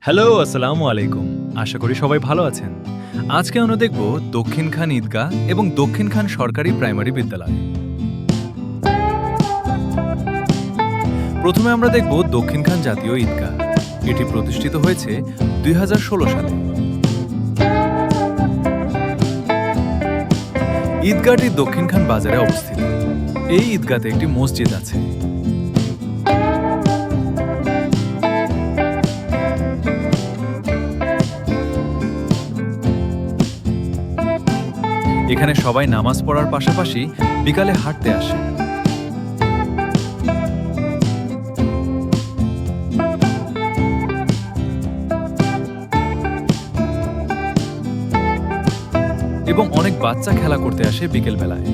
Hello, আসসালামু আলাইকুম। আশা করি সবাই ভালো আছেন। আজকে আমরা দেখব দক্ষিণ খান ঈদগাহ এবং দক্ষিণ খান সরকারি প্রাইমারি বিদ্যালয়। প্রথমে আমরা দেখব দক্ষিণ খান জাতীয় ঈদগাহ। এটি প্রতিষ্ঠিত হয়েছে 2016 সালে। ঈদগাহটি দক্ষিণ খান বাজারে অবস্থিত। এই ঈদগাহতে একটি মসজিদ আছে। এখানে সবাই নামাজ পড়ার পাশাপাশি বিকালে হাঁটতে আসে। এবং অনেক বাচ্চা খেলা করতে আসে বিকেল বেলায়।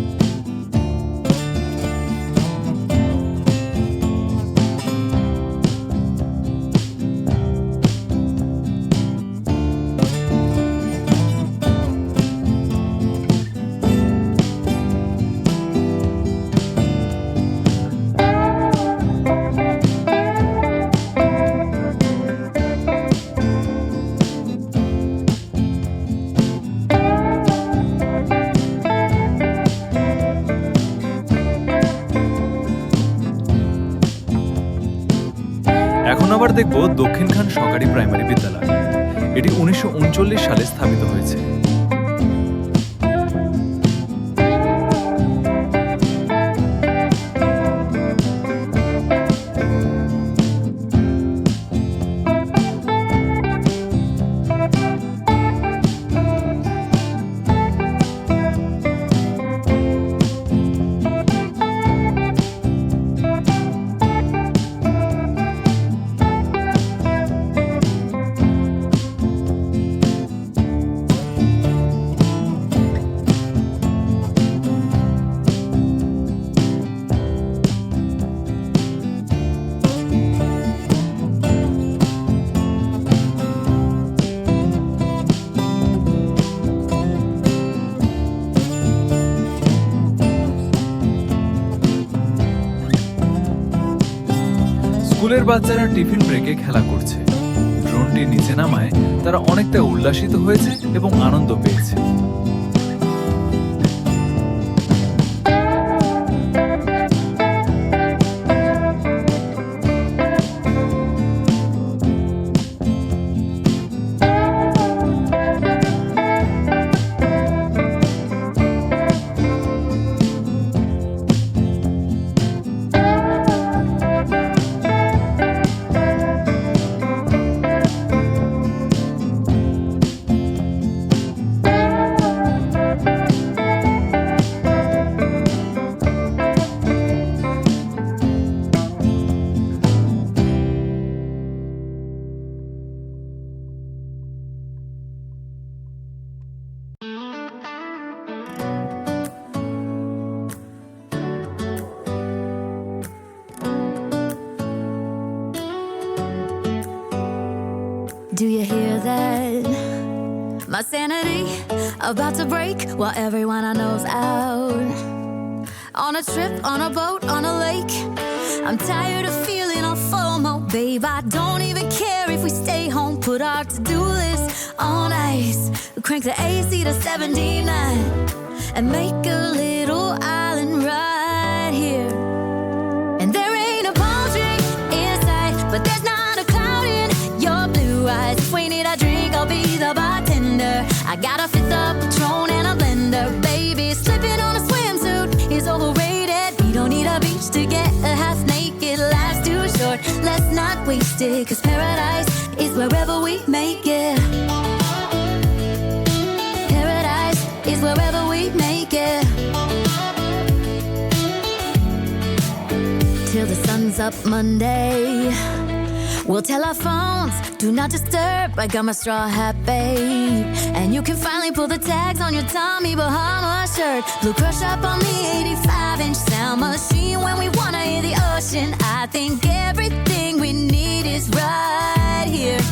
এখন আবার দেখব দক্ষিণ খান সরকারি প্রাইমারি বিদ্যালয়। এটি 1939 সালে স্থাপিত হয়েছে। স্কুলের বাচ্চারা টিফিন ব্রেকে খেলা করছে। ড্রোনটি নিচে নামায় তারা অনেকটা উল্লাসিত হয়েছে এবং আনন্দ পেয়েছে। Do you hear that? My sanity about to break while everyone I know's out. On a trip, on a boat, on a lake. I'm tired of feeling all FOMO, babe. I don't even care if we stay home. Put our to-do list on ice. Crank the AC to 79 and make a little island right here. And there ain't a palm tree in sight, but there's not a cloud in your blue eyes. If we need a drink, I'll be the bartender. I got a fifth of Patron and a blender, baby. Slipping on a swimsuit is overrated. We don't need a beach to get a half naked. Life's too short, let's not waste it. 'Cause paradise is wherever we make it. Paradise is wherever we make it. Till the sun's up Monday, we'll tell our phones, do not disturb. I got my straw hat, babe. And you can finally pull the tags on your Tommy Bahama shirt. Blue crush up on the 85-inch sound machine when we wanna hear the ocean. I think everything we need is right here.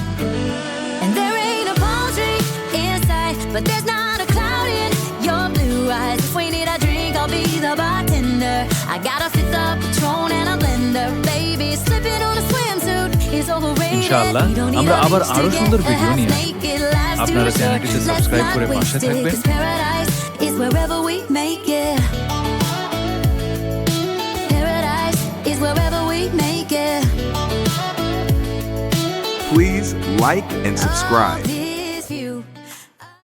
And there ain't a palm tree in sight, but there's not a cloud in your blue eyes. If we need a drink, I'll be the bartender. I got a fifth of Patron and a blender, baby. Slipping on a swimsuit is overrated. ইনশাআল্লাহ আমরা আবার আরো সুন্দর video নিয়ে আসবো। আপনারা চ্যানেলটিতে subscribe করে পাশে থাকবেন। Please like and subscribe.